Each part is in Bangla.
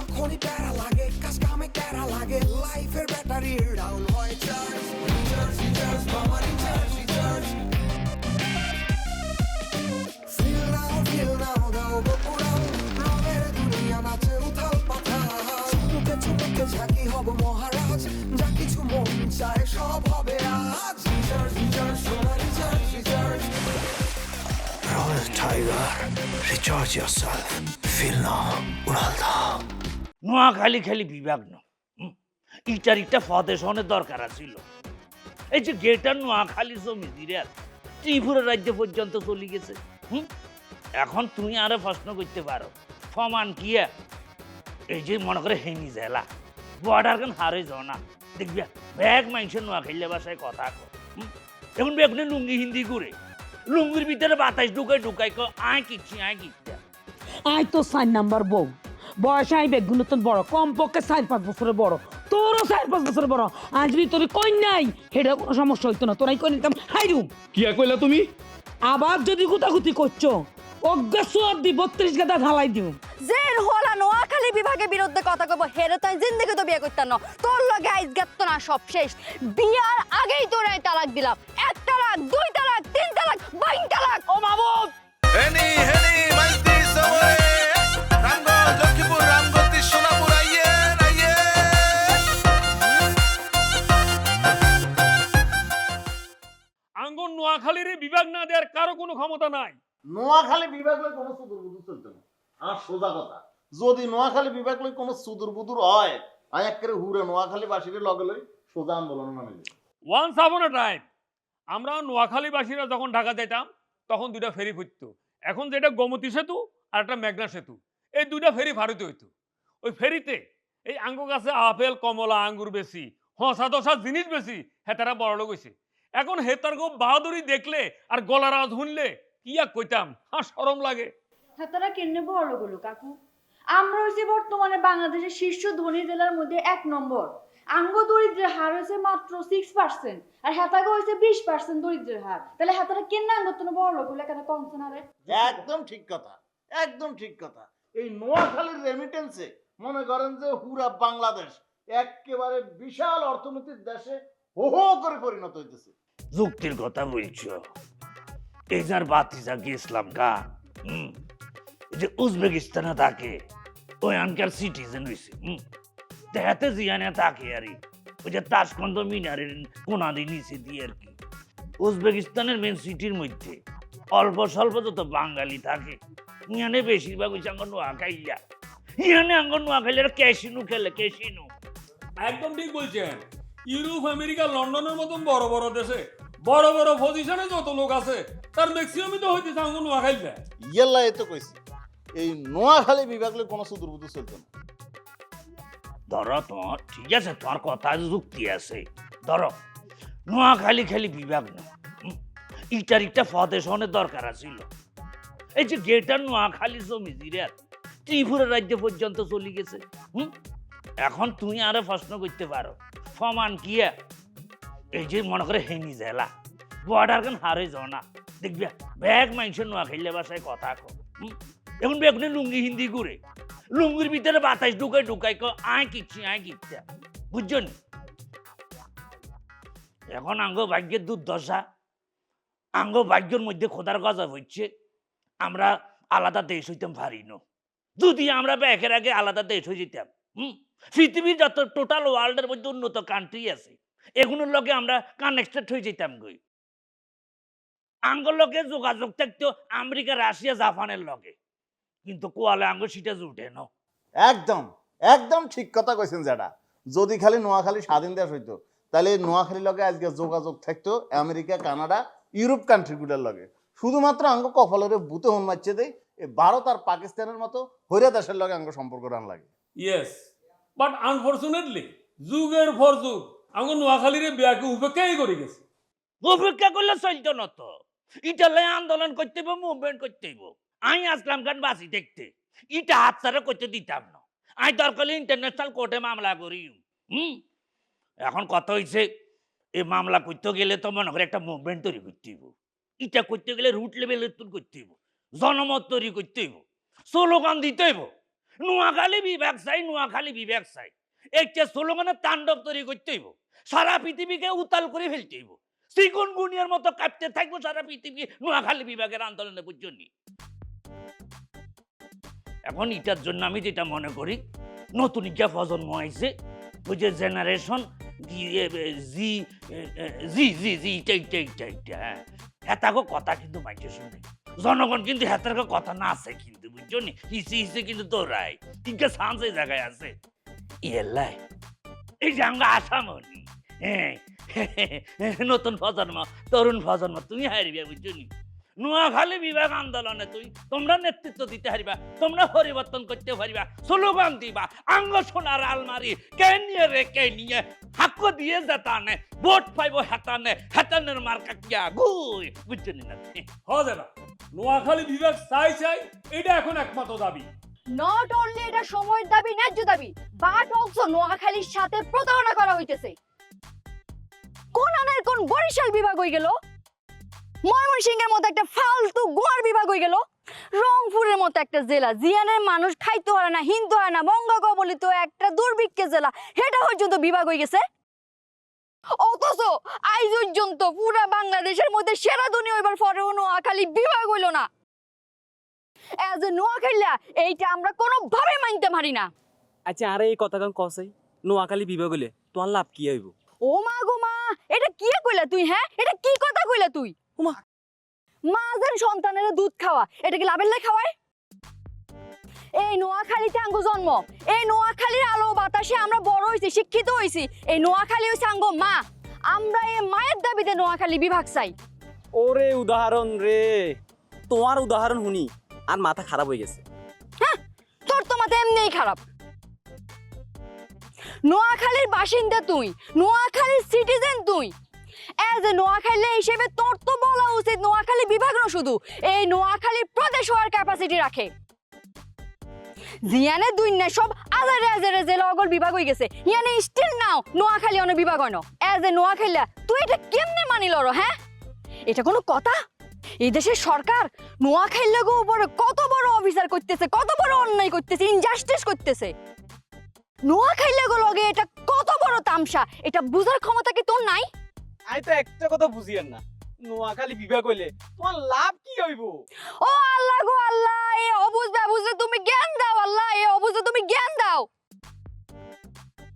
যখনই প্যারা লাগে কাজ কামে প্যারা লাগে লাইফের ব্যাটারি ডাউন হয় চার্জ রিচার্জ রিচার্জ মামা রিচার্জ রিচার্জ ফিল নাও দাও বকুড়াও রঙের দুনিয়া নাচে উথাল পাথাল চুমুকে চুমুকে ঝাঁকি হব মহারাজ যা কিছু মন চায় সব হবে আজ রিচার্জ রিচার্জ সোনা recharge recharge Royal Tiger, recharge yourself. Feel now, Uralda. Noakhali খালি বিভাগ ন ইটার একটা ফদেশনের দরকার ছিল। এই যে গেটার নোয়াখালী জমি দিরে ত্রিপুরা রাজ্য পর্যন্ত চলে গেছে। এখন তুমি আরো প্রশ্ন করতে পারো ফমান কি এই যে মনে করে হেনি জেলা বর্ডার কেন হারে যাও না দেখবি ব্যাগ মানুষের নোয়াখালী ভাষায় কথা কো এখন বেগুনে লুঙ্গি হিন্দি করে লুঙ্গির ভিতরে বাতাস ঢুকাই আয় কিচ্ছি আই তো 4 নাম্বার বউ বয়স আই বেগুন তো বড় কমপক্ষে 4-5 বছরের বড় তোরও 4-5 বছরের বড় আজ যদি তোর কই নাই সেটা কোনো সমস্যা হইতো না তোরাই কই নিতাম হাইরু কি কইলা তুমি আবার যদি গুতাগুতি করছো অজ্ঞাসর দি 32 গাদা ঢালাই দিও জের হলা নোয়াখালী বিভাগের বিরুদ্ধে কথা কব হেরে তাই জিন্দেগি তো বিয়ে করতাম না তোর লগে আইজ গেত না সব শেষ বিয়ার আগেই তোর এই তালাক দিলাম 1 তালাক 2 তালাক 3 তালাক 22 তালাক ও মাবুদ হেনি হেনি মাইতি সবে রামগো লক্ষ্মীপুর রামগতি সোনাপুর আইয়ে আইয়ে আঙ্গুর নোয়াখালীর বিভাগ না দেওয়ার কারো কোনো ক্ষমতা নাই। নোয়াখালী বিভাগ লই কোনো সুদূর বুদুর চলতো না আর সোজা কথা যদি নোয়াখালী বিভাগ লই কোনো সুদূর বুদুর হয় আই একেবারে হুরে নোয়াখালী বাসীর লগে লই সোজা আন্দোলন নামে যাই ওয়ান্স আপন আ টাইম আমরা নোয়াখালীবাসীরা যখন ঢাকা যেতাম তখন দুইটা ফেরি ফুটতো। এখন যেটা গোমতী সেতু আর একটা মেঘনা সেতু এই দুইটা ফেরি ভারতে হইতো। ওই ফেরিতে এই আঙ্গুর গাছে আপেল কমলা আঙ্গুর বেশি হসা দশা জিনিস বেশি হেতারা বড় লোক হয়েছে। এখন হেতার গো বাহাদুরি দেখলে আর গলার আওয়াজ শুনলে কি আর কইতাম শরম লাগে। তারা কেনে বড় গুলো কাকু আমরা হইছি বর্তমানে বাংলাদেশের শীর্ষ ধনী জেলার মধ্যে 1 নম্বর আঙ্গ দরিদ্রের হার হয়েছে মাত্র 6% আর হেতাগো হয়েছে 20% দরিদ্রের হার তাহলে হেতারা কেন আঙ্গতন বড় লোকগুলো কেন কমছে না রে একদম ঠিক কথা একদম ঠিক কথা এই নোয়াখালীর রেমিটেন্সে মনে করেন যে পুরা বাংলাদেশ একেবারে বিশাল অর্থনৈতিক দেশে হো হো করে পরিণত হইতেছে যুক্তির কথা বলছো এই যার বাতিজা গিয়েছিলাম গা যে উজবেকিস্তানে থাকে ওই আনকার সিটিজেন হয়েছে দেখাতে জিয়ানে থাকে আর ওই যে তাসকন্দ মিনারের কোনাদি নিচে দিয়ে আর কি উজবেকিস্তানের মেন সিটির মধ্যে অল্প স্বল্প যত বাঙালি থাকে ইয়ানে বেশিরভাগ হয়েছে আঙ্গ নোয়াখাইয়া ইয়ানে আঙ্গ নোয়াখাইলে ক্যাসিনো খেলে ক্যাসিনো। একদম ঠিক বলছেন। ইউরোপ আমেরিকা লন্ডনের মতন বড় বড় দেশে বড় বড় পজিশনে যত লোক আছে তার ম্যাক্সিমামই তো হইতেছে আঙ্গুর নোয়াখালীতে। ইয়েল্লা এ তো কইছি এই নোয়াখালী বিভাগ লই কোনো সুদূর বুদুর চলতো না। ধরো তোমার ঠিক আছে তোমার কথা যুক্তি আছে ধরো নোয়াখালী খালি বিভাগ না ইটার একটা ফদেশনের দরকার ছিল। এই যে গেটার নোয়াখালী জমি দিরে ত্রিপুরা রাজ্য পর্যন্ত চলে গেছে। এখন তুমি আরো প্রশ্ন করতে পারো ফমান কি এই যে মনে করে হেনি জেলা বর্ডার কেন হারে যাও না দেখবি ব্যাগ মানুষের নোয়াখালী ভাষায় কথা কো এখন বেগুনে লুঙ্গি হিন্দি করে লুঙ্গির ভিতরে বাতাস ঢুকাই আয় কিচ্ছি বুঝছো নি। এখন আঙ্গ ভাগ্যের দুর্দশা আঙ্গ ভাগ্যের মধ্যে খোদার গজব হচ্ছে আমরা আলাদা দেশ হইতাম পারি না। যদি আমরা ব্যাকের আগে আলাদা দেশ হয়ে যেতাম পৃথিবীর যত টোটাল ওয়ার্ল্ডের মধ্যে উন্নত কান্ট্রি আছে এগুলোর লগে আমরা কানেক্টেড হয়ে যেতাম গই। আঙ্গর লগে যোগাযোগ থাকতো আমেরিকা রাশিয়া জাপানের লগে কিন্তু কোয়ালে আঙ্গ সেটা জুটে না। একদম একদম ঠিক কথা কইছেন যেটা যদি খালি নোয়াখালী স্বাধীন দেশ হইতো তাহলে নোয়াখালীর লগে আজকে যোগাযোগ থাকতো আমেরিকা কানাডা ইউরোপ কান্ট্রিগুলোর লগে। শুধুমাত্র আঙ্গ কপালের বুতে হন মারছে দেই ভারত আর পাকিস্তানের মতো হইরা দেশের লগে আঙ্গ সম্পর্ক রান লাগে। ইয়েস বাট আনফরচুনেটলি যুগের পর যুগ আঙ্গুর নোয়াখালীর বিয়াকে উপেক্ষাই করে গেছে। উপেক্ষা করলে চলতো না তো ইটালে আন্দোলন করতে হইব মুভমেন্ট করতে হইব। আমি আসলাম খান বাসি দেখতে ইটা হাত ছাড়া করতে দিতাম না। আমি দরকার ইন্টারন্যাশনাল কোর্টে মামলা করি। এখন কথা হয়েছে এই মামলা করতে গেলে তো মনে করে একটা মুভমেন্ট তৈরি করতে হইব। এটা করতে গেলে রুট লেভেলের করতে হইব জনমত তৈরি করতে হইব স্লোগান দিতে হইব নোয়াখালী বিভাগ চাই, নোয়াখালী বিভাগ চাই। একটা স্লোগানের তাণ্ডব তৈরি করতে হইব, সারা পৃথিবীকে উতাল করে ফেলতে হইব। চিকুন গুনিয়ার মতো কাঁপতে থাকবো সারা পৃথিবী নোয়াখালী বিভাগের আন্দোলনে বুঝছনি। এখন এটার জন্য আমি যেটা মনে করি, নতুন একটা প্রজন্ম আইছে, ওই যে জেনারেশন জি জি জি জি হ্যাঁ, হেতাগো কথা কিন্তু মাইকে শুনে জনগণ কিন্তু হেতার কথা না আছে কিন্তু বুঝছনি। হিসে হিসে কিন্তু তোরাই তিনটা চান্স এই জায়গায় আছে। ইয়েলাই এই যে আমরা আসামনি, হ্যাঁ নতুন প্রজন্ম, তরুণ প্রজন্ম তুমি হারিবে বুঝছনি। নোয়াখালী বিভাগ আন্দোলনে তোমরা নেতৃত্ব দিতে হারিবা, তোমরা পরিবর্তন করতে পারিবা, স্লোগান দিবা, আঙ্গ সোনার আলমারি কে নিয়ে রে কে নিয়ে হাক্ক দিয়ে যেতানে ভোট পাইব হেতানে, হেতানের মার্কা কিয়া গুই বুঝছনি না। হবে না, নোয়াখালী বিভাগ চাই চাই, এটা এখন একমাত্র দাবি। নট অনলি এটা সময়ের দাবি, ন্যায্য দাবি, বাট অলসো নোয়াখালীর সাথে প্রতারণা করা হইতেছে। কোন আনের কোন বরিশাল বিভাগ হয়ে গেল, ময়মনসিংহের মতো একটা ফালতু গোয়ার বিভাগ হয়ে গেল, রংপুরের মতো একটা জেলা জিয়ানের মানুষ খাইতে হয় না, হিন্দু হয় না, মঙ্গা কবলিত একটা দুর্ভিক্ষের জেলা, এটা পর্যন্ত বিভাগ হয়ে গেছে। অথচ আজ পর্যন্ত পুরা বাংলাদেশের মধ্যে সেরাদুনি হইবার পরেও নোয়াখালী বিভাগ হইল না। এজ এ নোয়াখালীরা এইটা আমরা কোনোভাবে মানতে পারি না। আচ্ছা, আরে এই কথা কান কসে নোয়াখালী বিভাগ হলে তোমার লাভ কি হইব? ও মা গো মা, এটা কি কইলা তুই? হ্যাঁ, এটা কি কথা কইলা তুই? ওমা, মা যেন সন্তানের দুধ খাওয়া, এটা কি লাভের লাই খাওয়ায়? এই নোয়াখালীতে আঙ্গ জন্ম, এই নোয়াখালীর আলো বাতাসে আমরা বড় হইছি, শিক্ষিত হইছি। এই নোয়াখালী হইছে আঙ্গ মা, আমরা এই মায়ের দাবিতে নোয়াখালী বিভাগ চাই। ওরে উদাহরণ রে, তোমার উদাহরণ শুনি আর মাথা খারাপ হয়ে গেছে। হ্যাঁ, তোর তো মাথা এমনিই খারাপ। নোয়াখালীর বাসিন্দা তুই, নোয়াখালীর সিটিজেন তুই। এজ এ নোয়াখালী হিসেবে তোর তো বলা উচিত নোয়াখালী বিভাগ না, শুধু এই নোয়াখালী প্রদেশ হওয়ার ক্যাপাসিটি রাখে। জিয়ানে দুই না সব আজারে আজারে জেলা অগল বিভাগ হয়ে গেছে, ইয়ানে স্টিল নাও নোয়াখালী অন্য বিভাগ হয় না। এজ এ নোয়াখালীরা তুই এটা কেমনে মানিল র? হ্যাঁ, এটা কোনো কথা? এই দেশের সরকার নোয়াখালীর উপরে কত বড় অফিসার করতেছে, কত বড় অন্যায় করতেছে, ইনজাস্টিস করতেছে। নোয়াখালীর লগে এটা কত বড় তামসা, এটা বুঝার ক্ষমতা কি তোর নাই? আই তো একটা কথা বুঝিয়েন না, নোয়াখালী বিভাগ হইলে তোমার লাভ কি হইব? ও আল্লাহ গো আল্লাহ, এই অবুঝ বাবুঝে তুমি জ্ঞান দাও আল্লাহ, এই অবুঝে তুমি জ্ঞান দাও।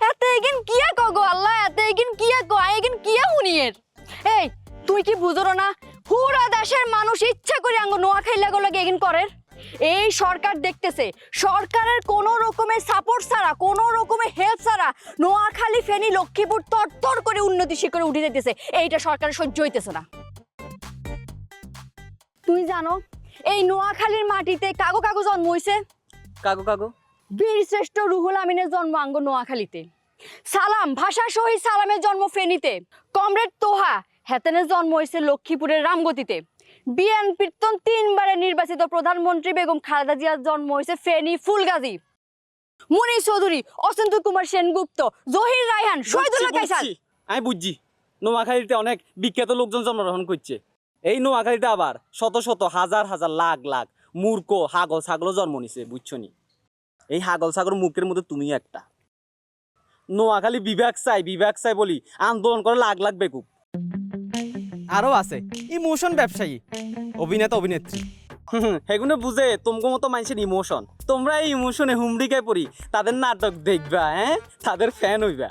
এতে এগিন কিয়া কগো আল্লাহ, এতে এগিন কিয়া কো, এগিন কিয়া হুনিয়ের। এই তুই কি বুঝরো না, পুরা দেশের মানুষ ইচ্ছা করে আঙ্গ নোয়াখালী লাগে এগিন করের। এই সরকার দেখতেছে সরকারের কোন রকমের সাপোর্ট ছাড়া, কোন রকমের হেল্প ছাড়া নোয়াখালী, ফেনী, লক্ষ্মীপুর তরতর করে উন্নতি শিখরে উঠে যেতেছে। এইটা সরকারের সহ্য হইতেছে না। তুই জানো এই নোয়াখালীর মাটিতে কাগো কাগো জন্ম হইছে? কাগো কাগো বীর শ্রেষ্ঠ রুহুল আমিনের জন্ম আঙ্গ নোয়াখালীতে। সালাম ভাষা শহীদ সালামের জন্ম ফেনীতে। কমরেড তোহা হেতেনের জন্ম হয়েছে লক্ষ্মীপুরের রামগতিতে। বিএনপির 3বারের নির্বাচিত প্রধানমন্ত্রী বেগম খালেদা জিয়ার জন্ম হয়েছে ফেনী ফুলগাজী। মুনি চৌধুরী, অসন্ত কুমার সেনগুপ্ত, জহির রায়হান, শহীদুল্লাহ কায়সার। আমি বুঝছি নোয়াখালীতে অনেক বিখ্যাত লোকজন জন্মগ্রহণ করছে। এই নোয়াখালীতে আবার শত শত হাজার হাজার লাখ লাখ মূর্খ হাগল ছাগলও জন্ম নিছে, বুঝছো নি? এই হাগল ছাগল মুখের মধ্যে তুমি একটা। নোয়াখালী বিভাগ চাই বলি আন্দোলন করে লাখ লাখ বেকুব। আরো আছে ইমোশন ব্যবসায়ী, অভিনেতা অভিনেত্রী, সেগুলো বুঝে তোমার মতো মানুষের ইমোশন। তোমরা এই ইমোশনে হুমড়িকায় পড়ি তাদের নাটক দেখবা, হ্যাঁ, তাদের ফ্যান হইবা।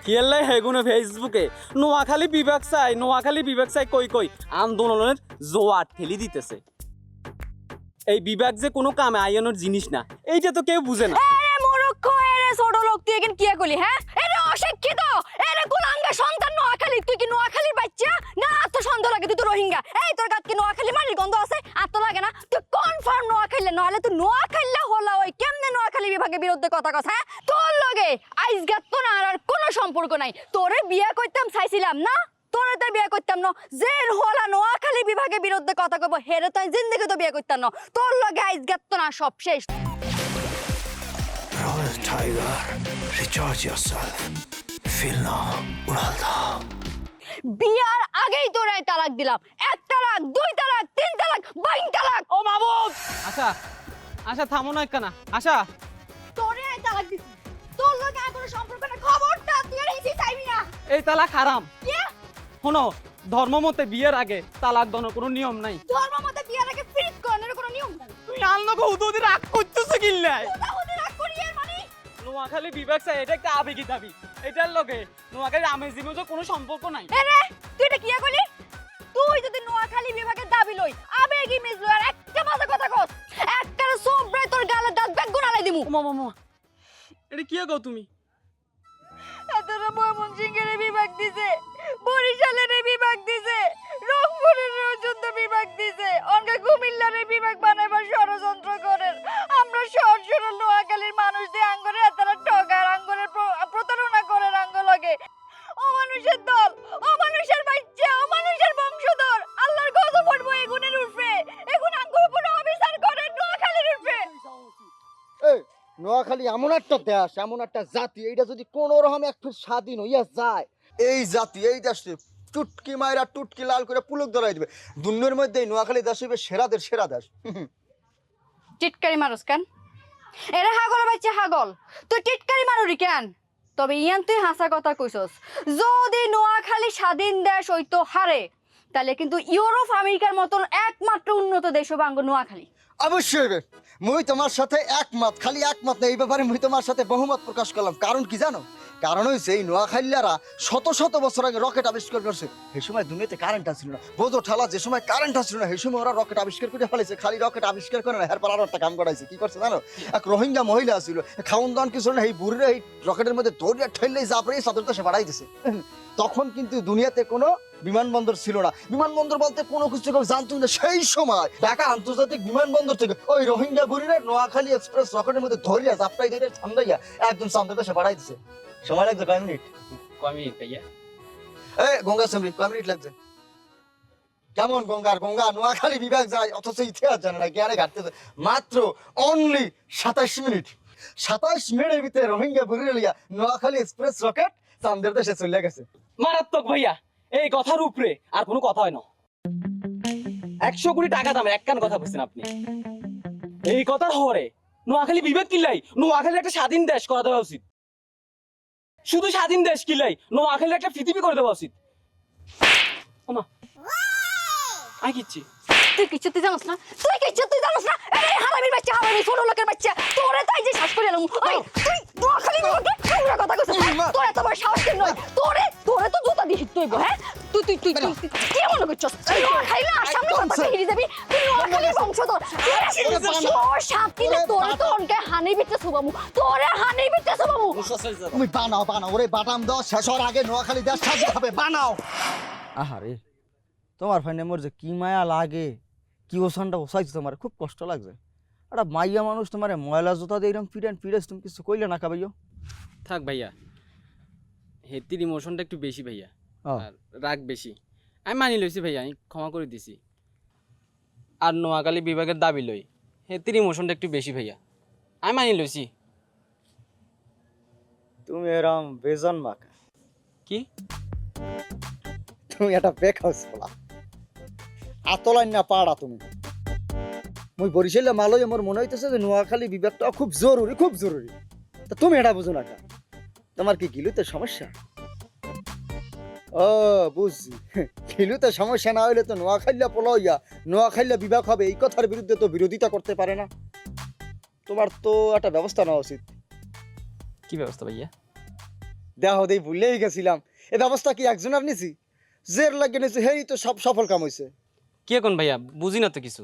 খেয়াল হেগুনে ফেসবুকে নোয়াখালী বিভাগ চাই কই কই আন্দোলনের জোয়ার ঠেলি দিতেছে। এই বিভাগ যে কোনো কামে আইনের জিনিস না, এইটা তো কেউ বুঝে না। এরে মূর্খ, এরে ছোট লোক, তুই এখন কি কইলি? হ্যাঁ, এরে অশিক্ষিত, এরে কুলাঙ্গা সন্তান নোয়াখালী। তুই কি নোয়াখালীর বাচ্চা না? তো সন্দেহ লাগে তুই তো রোহিঙ্গা। এই তোর গাত কি নোয়াখালী মাটির গন্ধ আছে? আর তো লাগে না? তুই কনফার্ম নোয়াখালী, নলে তুই নোয়াখালী হলা ওই কেমনে নোয়াখালী বিভাগের বিরুদ্ধে কথা কস? হ্যাঁ, তোর লগে আইস গাত তো না আর কোনো সম্পর্ক নাই। তোরে বিয়ে করতাম চাইছিলাম না, তোরে তো বিয়ে করতাম না। জেল হলা নোয়াখালী বিভাগের বিরুদ্ধে কথা কব, হেরে তো জিন্দগি তো বিয়ে করতাম না। তোর লগে আইস গাত তো না, সব শেষ। Royal Tiger, recharge yourself. Feel now, Uralda. বিয়ার আগেই তোরে তালাক দিলাম। 1 তালাক, 2 তালাক, 3 তালাক, 22 তালাক। ও মাবুদ, আশা থামো না একখানা। আশা এই তালাক হারাম। শোনো, ধর্ম মতে বিয়ের আগে তালাক দেওয়ার কোনো নিয়ম নাই। ধর্ম মতে বিয়ার আগে ফ্রিজ করানোর কোনো নিয়ম নাই। তুই আল্লাহকে হুদুদি রাগ করতেছ কিল্লাই? ওদের রাগ করি এর মানে নোয়াখালী বিভাগ চাই, এটা একটা আবেগী দাবি। এটার লগে নোয়াখালীর আমেজি মতো কোনো সম্পর্ক নাই। এ রে তুই এটা কিয়া কইলি? তুই যদি নোয়াখালী বিভাগের দাবি লই আবেগি মিজলু আর একটা বাজে কথা কস একটা সোবরে তোর গালে দাঁত ব্যাগ গুনালাই দিমু। মামা এটা কি গো তুমি? তোরা ময়মনসিংহের বিভাগ দিছে, বরিশালের বিভাগ দিছে, রংপুরের পর্যন্ত বিভাগ দিছে, অনকে কুমিল্লার বিভাগ বানাবার ষড়যন্ত্র করেন। আমরা সর সরল নোয়াখালীর মানুষ দিয়ে আঙ্গরে তারা ঠগার আঙ্গরের প্রতারণা করে আঙ্গ লগে। ও মানুষের দল, ও মানুষের বাচ্চা, ও মানুষের বংশধর আল্লাহর গজব পড়বো এগুনের উপরে। এগুন আঙ্গুর উপরে অবিচার করে নোয়াখালীর উপরে। এই নোয়াখালী এমন একটা দেশ, এমন একটা জাতি, এইটা যদি কোনো রকম এক ফির স্বাধীন হইয়া যায়, এই জাতি এই দেশে টুটকি মায়েরা টুটকি লাল করে পুলক ধরাই দিবে। দুনিয়ার মধ্যে এই নোয়াখালী দেশ হইবে সেরাদের সেরা দেশ। টিটকারি মারুস কেন? এরে হাগল বাচ্চা হাগল, তুই টিটকারি মারুরি কেন? তবে ইয়ান তুই হাসা কথা কইছস, যদি নোয়াখালী স্বাধীন দেশ হইতো হারে তাহলে কিন্তু ইউরোপ আমেরিকার মতন একমাত্র উন্নত দেশ হবে আঙ্গ নোয়াখালী। অবশ্যই রে, মুই তোমার সাথে একমত, খালি একমত না, এই ব্যাপারে মুই তোমার সাথে বহুমত প্রকাশ করলাম। কারণ কি জানো? কারণ হইছে এই নোয়াখালীরা শত শত বছর আগে রকেট আবিষ্কার করছে। সেই সময় দুনিয়াতে কারেন্ট আসছিল না, বোঝো ঠালা, যে সময় কারেন্ট আসছিল না সেই সময় ওরা রকেট আবিষ্কার করে ফেলেছে। খালি রকেট আবিষ্কার করে না, এরপর আরো একটা কাম করাইছে। কি করছে জানো? এক রোহিঙ্গা মহিলা আসছিল, খাওন দাওয়ান কিছু না, এই বুড়িরা এই রকেটের মধ্যে দৌড়িয়া ঠেললেই জাপড়ে সাদরটা সে বাড়াই দিছে। তখন কিন্তু দুনিয়াতে কোনো বিমানবন্দর ছিল না, বিমানবন্দর বলতে কোনো কিছু কেউ জানতো না। সেই সময় ঢাকা আন্তর্জাতিক বিমানবন্দর থেকে ওই রোহিঙ্গা বুড়িরা নোয়াখালী এক্সপ্রেস রকেটের মধ্যে ধরিয়া জাপড়াই দিয়ে ঠান্ডাইয়া একদম সাদরটা সে বাড়াই দিছে। সময় লাগছে কয় মিনিট? কয় মিনিট ভাইয়া? গঙ্গা সামরি কয় মিনিট লাগছে? কেমন গঙ্গা নোয়াখালী বিভাগ যায় অথচ ইতিহাস জানে না, জ্ঞানে ঘাটতেছে। মাত্র অনলি 27 মিনিট। 27 মিনিটের ভিতরে রোহিঙ্গা বুড়ি লিয়া নোয়াখালী এক্সপ্রেস রকেট চান্দের দেশে চলে গেছে। মারাত্মক ভাইয়া, এই কথার উপরে আর কোনো কথা হয় না। 100 কোটি টাকা দামের একখান কথা বলছেন আপনি। এই কথার হরে নোয়াখালী বিভাগ কিলাই নোয়াখালী একটা স্বাধীন দেশ করা দেওয়া উচিত। শুধু স্বাধীন দেশ কিলাই নোয়াখালী একটা পৃথিবী করে দেওয়া উচিত। আমি কিচ্ছি তুই কিছু তুই জানোস না, তুই কিছু তুই জানোস না। এই হারামির বাচ্চা, হারামি ছোট লোকের বাচ্চা, তোরে তাই যে শ্বাস করে এলাম। ওই তুই নোয়াখালী বিভাগে পুরো কথা কইছিস, তোর এত বড় সাহস কেন? তোরে তো জুতা দিয়ে হিট হইব। হ্যাঁ তুই কি মনে করছস? নোয়াখালী না সামনে কথা হিরি যাবি, তুই নোয়াখালীর বংশধর। তোর শান্তিতে তোরে তো অনকে হানি বিতে সুবামু, তোরে হানি বিতে সুবামু। তুমি বানাও ওরে, বাটাম দাও, শেষ হওয়ার আগে নোয়াখালী দেশ স্বাধীন হবে, বানাও। আহারে তোমার ফাইনে মোর যে কি মায়া লাগে, কি ওসানটা ওসাইছে তোমার, খুব কষ্ট লাগছে। একটা মাইয়া মানুষ তোমার ময়লা জুতা দিয়ে এরকম পিড়াস, তুমি কিছু কইলে না কাবাইও? থাক ভাইয়া, হেতির ইমোশনটা একটু বেশি ভাইয়া, আর রাগ বেশি। আমি মানি লইছি ভাইয়া, আমি ক্ষমা করে দিছি। আর নোয়াখালী বিভাগের দাবি লই, হেতির ইমোশনটা একটু বেশি ভাইয়া, আমি মানি লইছি। তুমি এরম বেজন মাকা, কি তুমি একটা বেখাস বলা আতলাইন না পাড়া। তুমি মুই বরিশালে মালয় আমার মনে হইতেছে যে নোয়াখালী বিভাগটা খুব জরুরি, খুব জরুরি। তা তুমি এটা বুঝো না কা? তোমার কি গিলুতে সমস্যা? ও বুঝছি, গিলুতে সমস্যা না হইলে তো নোয়াখালীলা পলাইয়া নোয়াখালীলা বিভাগ হবে এই কথার বিরুদ্ধে তো বিরোধিতা করতে পারে না। তোমার তো একটা ব্যবস্থা নেওয়া উচিত। কি ব্যবস্থা ভাইয়া? দেহ দেই ভুলেই গেছিলাম, এই ব্যবস্থা কি একজনের নিছি? জের লাগে নিছি, হেই তো সব সফল কাম হইছে। কি এখন ভাইয়া, বুঝি না তো কিছু।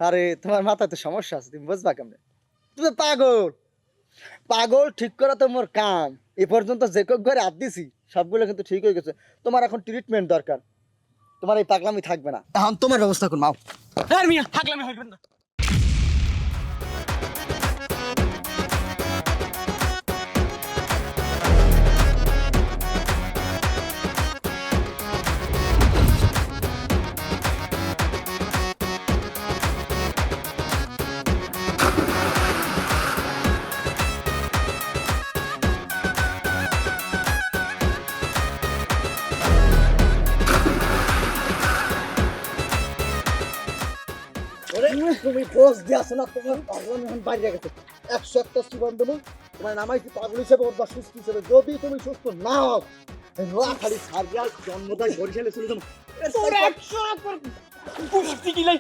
আরে তোমার মাথায় তো সমস্যা আছে, তুমি বুঝবা কেমনে? তুমি পাগল ঠিক করা তো মোর কাম। এ পর্যন্ত যে কোক ঘরে হাত দিছি সবগুলো কিন্তু ঠিক হয়ে গেছে। তোমার এখন ট্রিটমেন্ট দরকার, তোমার এই পাগলামি থাকবে না। এখন তোমার ব্যবস্থা করুন, মাও। আর মিয়া পাগলামি হইবেন না। তুমি দোষ দিয়েছো না, তোমার পাগলামি এখন বাইরে গেছে। 101টা জীবন দেবো তোমার নামাইছি পাগল হিসেবে অথবা সুস্থ হিসেবে। যদি তুমি সুস্থ না হও নোয়াখালী সারিয়া জন্মদায় বরিশালে চলে যাবো তোর 100 একবার গুষ্টি গিলাই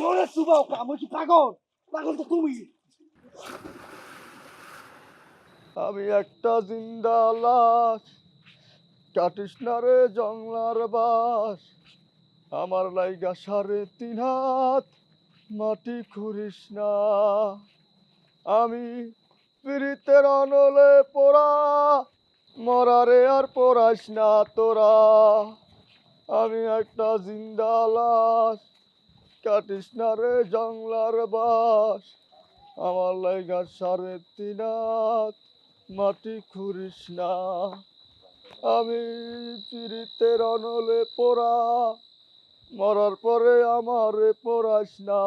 ওরে সুবাও আমি কি পাগল পাগল তো তুমি আমি একটা জিন্দা লাশ কাটিস না রে জংলার বাস আমার লাইগা 3.5 হাত মাটি খুঁড়িস না আমি পিরিতের অনলে পোড়া মরারে আর পোড়াইস না তোরা আমি একটা জিন্দা লাশ কাটিস না রে জংলার বাস আমার লাইগা 3.5 হাত মাটি খুঁড়িস না আমি পিরিতের অনলে পোড়া মরার পরে আমারে পোড়াইস না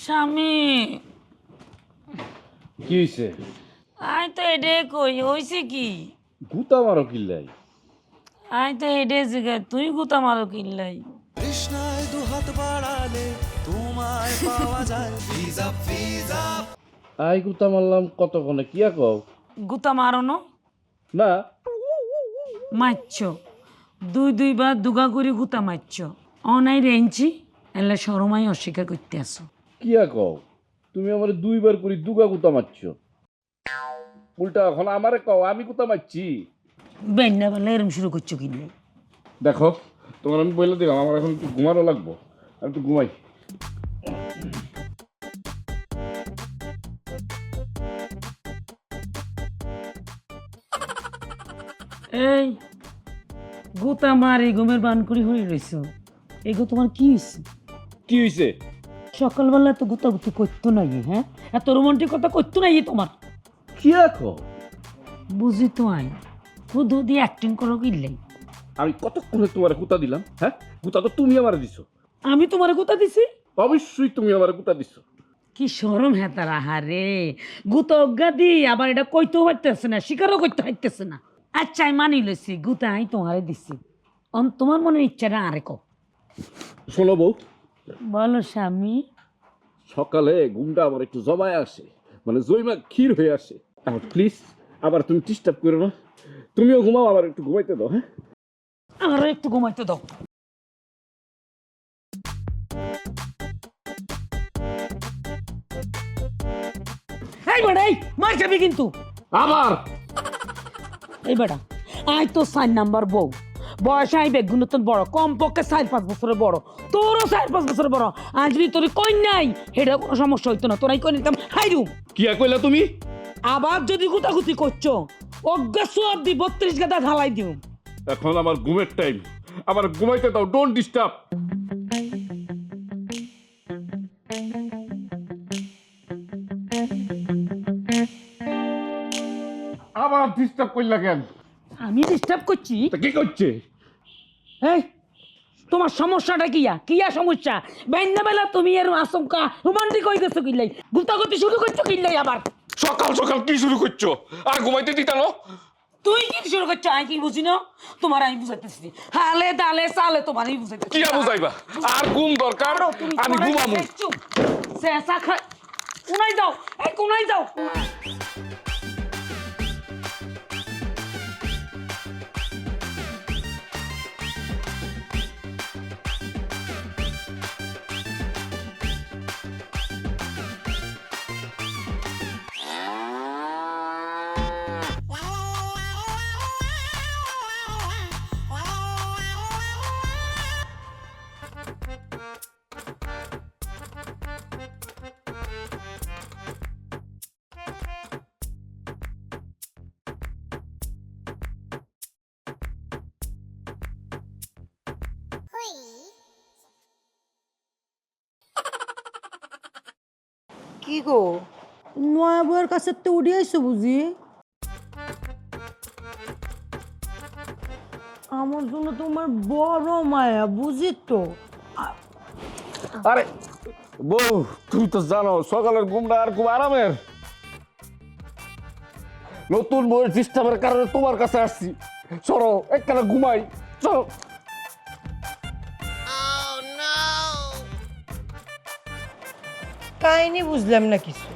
স্বামী কি হইছে আই তো এডে কই হইছে কি গুতা মারো কিল্লাই আই তো এডে জিগা তুই গুতা মারো কিল্লাই তৃষ্ণায় দুহাত বাড়ালে তোমায় পাওয়া যায় ভিজা ভিজা আই গুতা মারলাম কতক্ষণে কিয়া কও গুতা মারো ন না মারছ দুইবার দুগা করে গুতা মারছ অনাই রেঞ্চি এলে সরমাই অস্বীকার করতে আসো কিয়া কও তুমি আমার 2 বার করে দুগা গুতা মারছো উল্টা এখন আমারে কও আমি গুতা মারছি বেন্না বেলা এরম শুরু করছো কিনলে দেখো তোমার আমি বলে দিলাম আমার এখন একটু ঘুমানো লাগবো আমি একটু ঘুমাই এই গুতা মারি ঘুমের বান করি হয়ে রইছো এগো তোমার কি হয়েছে কি হইছে সকালবেলা তো গুতাগুতি করতো নাই হ্যাঁ এত রোমান্টিক কথা করতো নাই তোমার কিয়া কও বুঝি তো আই শুধু দিয়ে অ্যাক্টিং করো কিনলেই আমি কতক্ষণে তোমার গুতা দিলাম হ্যাঁ গুতা তো তুমি আমার দিছো আমি তোমার গুতা দিছি অবশ্যই তুমি আমার গুতা দিছো কি সরম হ্যাঁ তার আহারে গুতা অজ্ঞা দি আবার এটা কইতেও পারতেছে না স্বীকারও করতে পারতেছে না আচ্ছা আমি মানি লইছি গুতা আমি তোমারে দিছি তোমার মনের ইচ্ছাটা আরে কো শোনো বউ বলো স্বামী সকালে ঘুমটা আমার একটু জমায় আসে মানে জৈমা ক্ষীর হয়ে আসে এখন প্লিজ আবার তুমি ডিস্টার্ব করো না তুমিও ঘুমাও আবার একটু ঘুমাইতে দাও হ্যাঁ আমারও একটু ঘুমাইতে দাও এই বেটা এই মার খাবি কিন্তু আবার এই বেটা আই তো 4 নাম্বার বউ বয়স আই বেগুন তো বড় কমপক্ষে 4-5 বছরের বড় তোরও 4-5 বছরের বড় আজ যদি তোর কই নাই সেটা কোনো সমস্যা হইতো না তোরাই কই নিতাম হাইরু কি কইলা তুমি আবার যদি গুতাগুতি করছো অজ্ঞা সব দি 32 গাদা ঢালাই দিও এখন আমার ঘুমের টাইম আমার ঘুমাইতে দাও ডোন্ট ডিস্টার্ব আবার ডিস্টার্ব কইলা কেন আমি ডিস্টার্ব করছি তা কি করছে এই তোমার সমস্যাটা কিয়া সমস্যা বেন্না বেলা তুমি এর আশঙ্কা রোমান্টিক হয়ে গেছো কিল্লাই গুতাগুতি শুরু করছো কিল্লাই আবার সকাল সকাল কি শুরু করছো আর ঘুমাইতে দিতা না তুই কি শুরু করছো আমি কি বুঝি না তোমার আমি বুঝাইতেছি হালে দালে সালে তোমার আমি বুঝাইতেছি কি বুঝাইবা আর ঘুম দরকার আমি ঘুমামু শেষা খা কোনাই যাও এই কোনাই যাও কি গো নয়া বউয়ের কাছে তো উড়ে আইছো বুঝি আমার জন্য তোমার বড় মায়া বুঝি তো আরে বউ তুই তো জানো সকালের ঘুমটা আর খুব আরামের নতুন বইয়ের ডিস্টার্বের কারণে তোমার কাছে আসছি চলো একখানা ঘুমাই চলো কাহিনী বুঝলাম না কিছু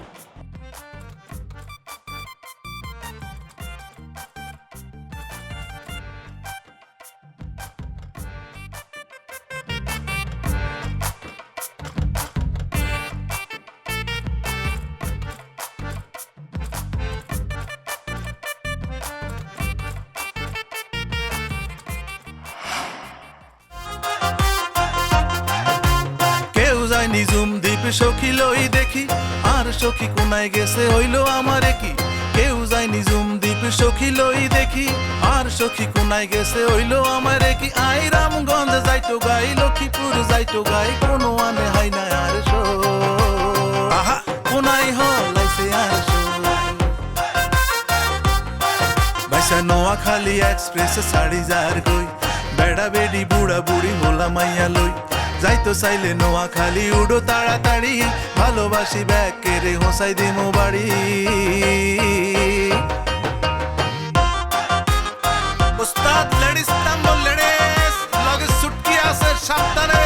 কেউ যায় নিজুম দ্বীপ সখী লই দেখি আর সখী কোনায় গেছে হইলো আমারে কি কেউ যায় নিজুম দ্বীপ সখী লই দেখি আর সখী কোনায় গেছে হইলো আমারে কি আই রামগঞ্জ যাইতো গাই লক্ষ্মীপুর যাইতো গাই কোনো আনে হাই না আর শো আহা কোনায় হলাইছে আর শো বাইসা নোয়াখালী এক্সপ্রেস সাড়ি যার গই বেড়া বেডি বুড়া বুড়ি হোলা মাইয়া লই যাইতো চাইলে নোয়াখালী উড়ো তাড়াতাড়ি ভালোবাসি ব্যাগ কেড়ে হোসাই দিমো বাড়ি উস্তাদ লেডিস তাম্বল লেডিস লগে সুটকি আছে সাবধানে